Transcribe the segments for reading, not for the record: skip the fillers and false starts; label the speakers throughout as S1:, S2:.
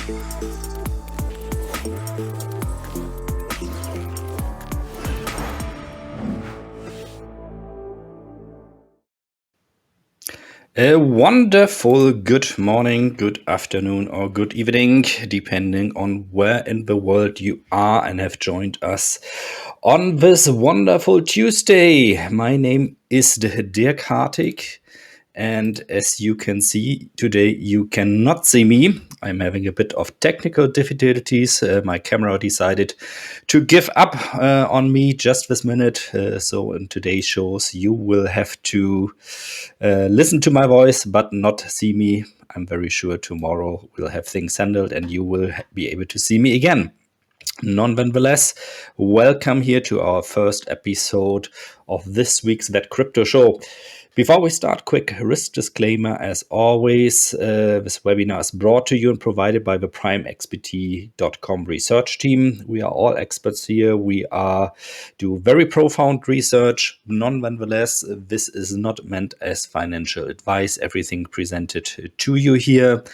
S1: A wonderful good morning, good afternoon, or good evening, depending on where in the world you are and have joined us on this wonderful Tuesday. My name is Dirk Hartig, and as you can see today, you cannot see me. I'm having a bit of technical difficulties. My camera decided to give up on me just this minute. So in today's shows, you will have to listen to my voice, but not see me. I'm very sure tomorrow we'll have things handled and you will be able to see me again. Nonetheless, welcome here to our first episode of this week's That Crypto Show. Before we start, quick risk disclaimer. As always, this webinar is brought to you and provided by the PrimeXPT.com research team. We are all experts here. We do very profound research. Nonetheless, this is not meant as financial advice. Everything presented to you here.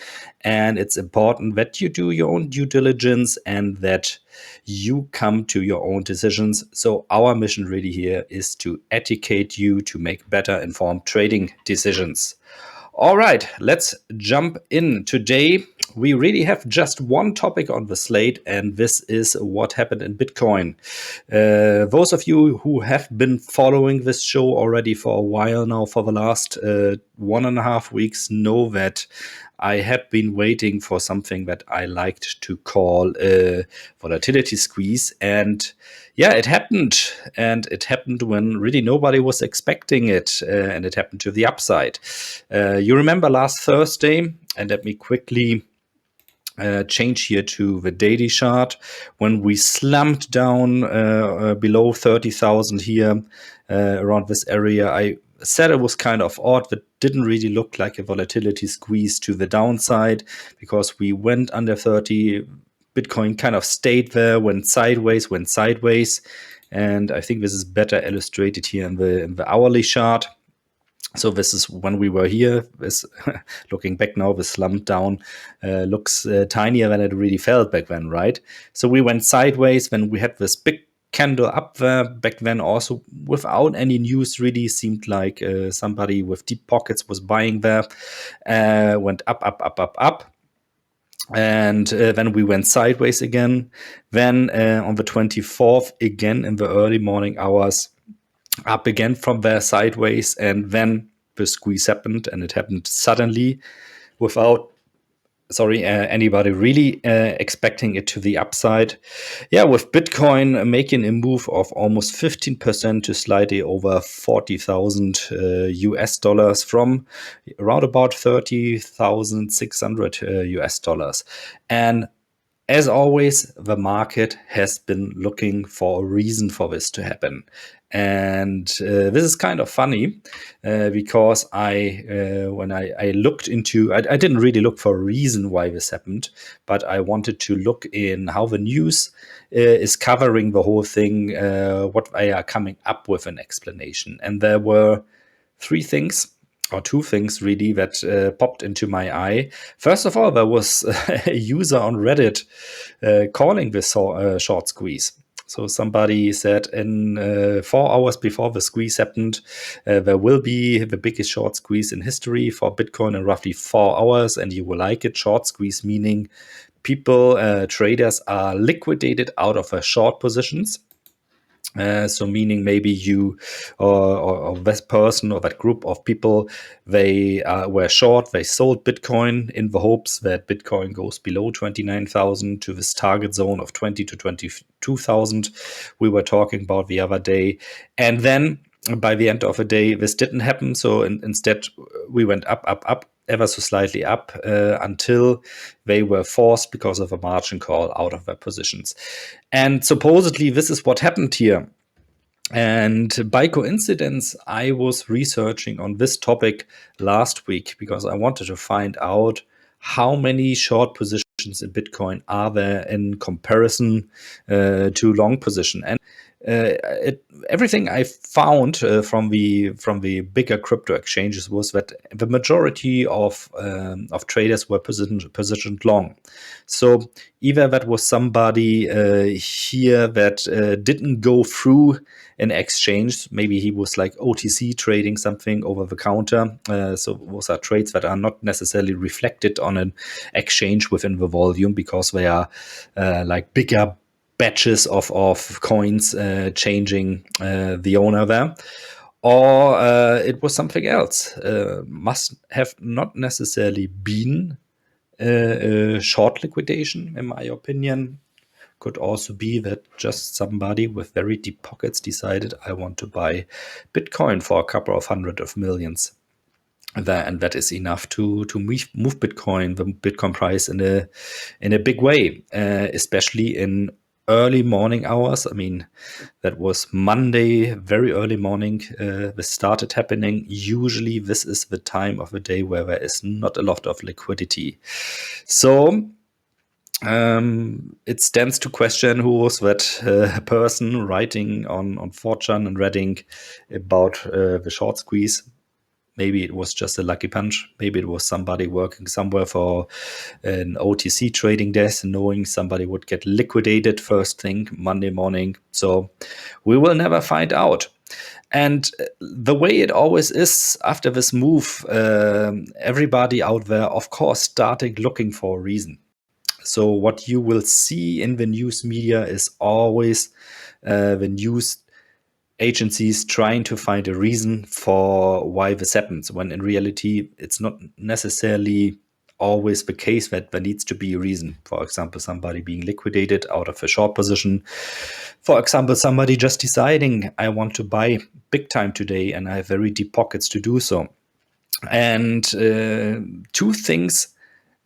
S1: And it's important that you do your own due diligence and that you come to your own decisions. So our mission really here is to educate you to make better informed trading decisions. All right, let's jump in. Today, we really have just one topic on the slate, and this is what happened in Bitcoin. Those of you who have been following this show already for a while now, for the last 1.5 weeks, know that I had been waiting for something that I liked to call a volatility squeeze. And yeah, it happened. And it happened when really nobody was expecting it. And it happened to the upside. You remember last Thursday, and let me quickly change here to the daily chart, when we slumped down below 30,000 here around this area. I said it was kind of odd. That didn't really look like a volatility squeeze to the downside because we went under 30. Bitcoin kind of stayed there, went sideways. And I think this is better illustrated here in the hourly chart. So this is when we were here. This, looking back now, the slump down looks tinier than it really felt back then, right? So we went sideways when we had this big candle up there back then, also without any news. Really seemed like somebody with deep pockets was buying there. Went up. And then we went sideways again. Then on the 24th, again in the early morning hours, up again from there sideways, and then the squeeze happened, and it happened suddenly without anybody really expecting it to the upside. Yeah, with Bitcoin making a move of almost 15% to slightly over 40,000 US dollars from around about 30,600 US dollars. And as always, the market has been looking for a reason for this to happen. And this is kind of funny because when I looked into, I didn't really look for a reason why this happened, but I wanted to look in how the news is covering the whole thing, what they are coming up with an explanation. And there were two things really that popped into my eye. First of all, there was a user on Reddit calling this short squeeze. So somebody said in 4 hours before the squeeze happened, there will be the biggest short squeeze in history for Bitcoin in roughly 4 hours, and you will like it. Short squeeze meaning people, traders are liquidated out of their short positions. So meaning maybe you or that person or that group of people, they were short, they sold Bitcoin in the hopes that Bitcoin goes below 29,000 to this target zone of 20 to 22,000 we were talking about the other day. And then by the end of the day, this didn't happen. So instead, we went up, ever so slightly up until they were forced because of a margin call out of their positions. And supposedly this is what happened here. And by coincidence, I was researching on this topic last week because I wanted to find out how many short positions in Bitcoin are there in comparison to long position. And Everything I found from the bigger crypto exchanges was that the majority of traders were positioned long. So either that was somebody here that didn't go through an exchange. Maybe he was like OTC trading something over the counter. So those are trades that are not necessarily reflected on an exchange within the volume because they are like bigger batches of coins changing the owner there. Or it was something else. Must have not necessarily been a short liquidation, in my opinion. Could also be that just somebody with very deep pockets decided, I want to buy Bitcoin for a couple of hundred of millions there, and that is enough to move Bitcoin, the Bitcoin price in a big way, especially in early morning hours. I mean, that was Monday, very early morning. This started happening. Usually, this is the time of the day where there is not a lot of liquidity. So it stands to question who was that person writing on 4chan and Redding about the short squeeze. Maybe it was just a lucky punch. Maybe it was somebody working somewhere for an OTC trading desk, knowing somebody would get liquidated first thing Monday morning. So we will never find out. And the way it always is after this move, everybody out there, of course, started looking for a reason. So what you will see in the news media is always the news agencies trying to find a reason for why this happens, when in reality, it's not necessarily always the case that there needs to be a reason. For example, somebody being liquidated out of a short position. For example, somebody just deciding, I want to buy big time today and I have very deep pockets to do so. And two things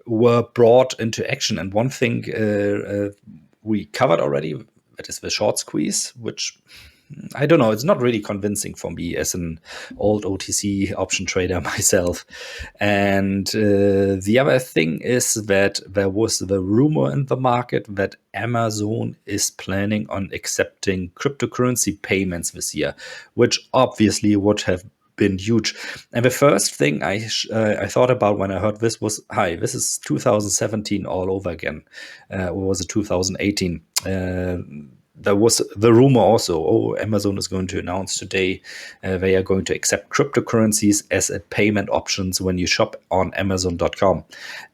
S1: were brought into action. And one thing we covered already, that is the short squeeze, which I don't know, it's not really convincing for me as an old OTC option trader myself. And the other thing is that there was the rumor in the market that Amazon is planning on accepting cryptocurrency payments this year, which obviously would have been huge. And the first thing I thought about when I heard this was, hi, this is 2017 all over again. Or was it 2018? There was the rumor also, oh, Amazon is going to announce today they are going to accept cryptocurrencies as a payment options when you shop on Amazon.com.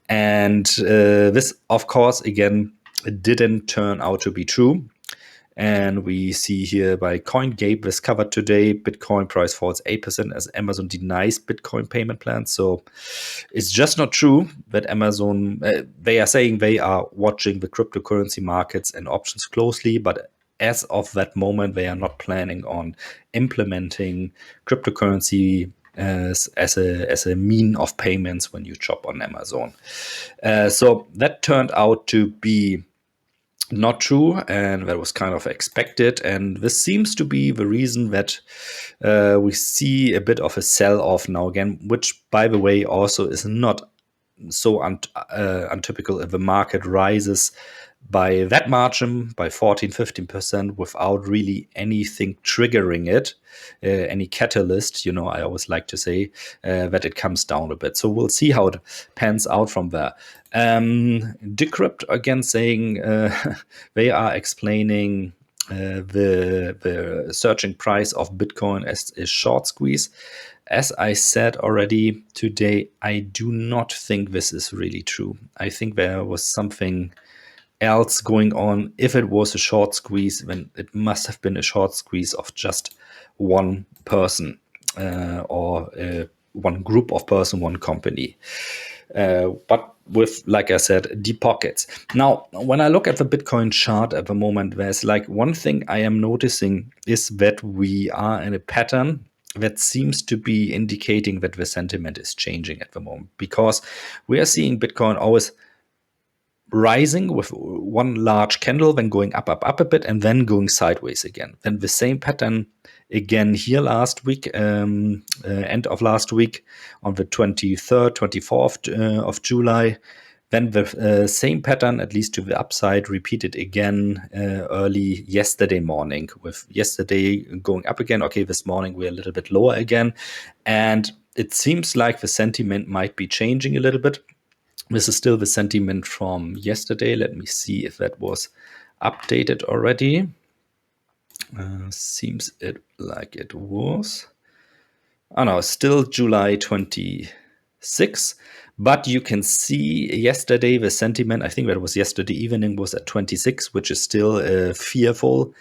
S1: And this, of course, again, didn't turn out to be true. And we see here by CoinGape, this covered today, Bitcoin price falls 8% as Amazon denies Bitcoin payment plans. So it's just not true that Amazon, they are saying they are watching the cryptocurrency markets and options closely, but as of that moment, they are not planning on implementing cryptocurrency as a mean of payments when you shop on Amazon. So that turned out to be not true, and that was kind of expected. And this seems to be the reason that we see a bit of a sell-off now again, which, by the way, also is not so untypical if the market rises by that margin, by 14-15%, without really anything triggering it, any catalyst. I always like to say that it comes down a bit. So we'll see how it pans out from there. Decrypt again saying they are explaining the surging price of Bitcoin as a short squeeze. As I said already today, I do not think this is really true. I think there was something else going on. If it was a short squeeze, then it must have been a short squeeze of just one person or one group of person, one company. But with, like I said, deep pockets. Now, when I look at the Bitcoin chart at the moment, there's like one thing I am noticing is that we are in a pattern that seems to be indicating that the sentiment is changing at the moment, because we are seeing Bitcoin always rising with one large candle, then going up a bit, and then going sideways again. Then the same pattern again here last week, end of last week, on the 23rd, 24th of July. Then the same pattern, at least to the upside, repeated again early yesterday morning, with yesterday going up again. Okay, this morning we're a little bit lower again. And it seems like the sentiment might be changing a little bit. This is still the sentiment from yesterday. Let me see if that was updated already. Seems it like it was. Oh no, still July 26. But you can see yesterday the sentiment, I think that was yesterday evening, was at 26, which is still a fearful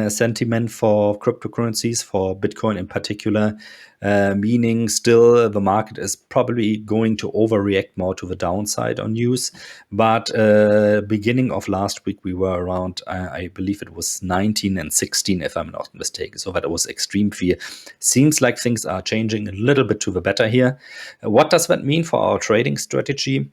S1: sentiment for cryptocurrencies, for Bitcoin in particular, meaning still the market is probably going to overreact more to the downside on news. But beginning of last week, we were around, I believe it was 19 and 16, if I'm not mistaken. So that was extreme fear. Seems like things are changing a little bit to the better here. What does that mean for our trading strategy?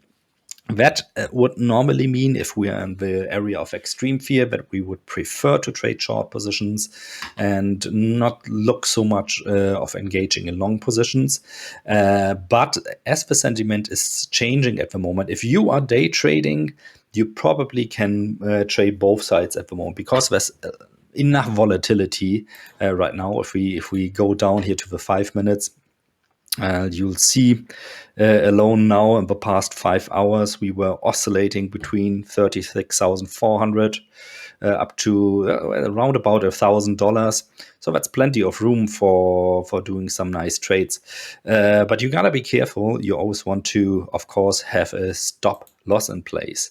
S1: That would normally mean, if we are in the area of extreme fear, that we would prefer to trade short positions and not look so much of engaging in long positions. But as the sentiment is changing at the moment, if you are day trading, you probably can trade both sides at the moment, because there's enough volatility right now. If we go down here to the 5 minutes, you'll see alone now in the past 5 hours, we were oscillating between 36,400 up to around about $1,000. So that's plenty of room for doing some nice trades. But you gotta be careful. You always want to, of course, have a stop loss in place.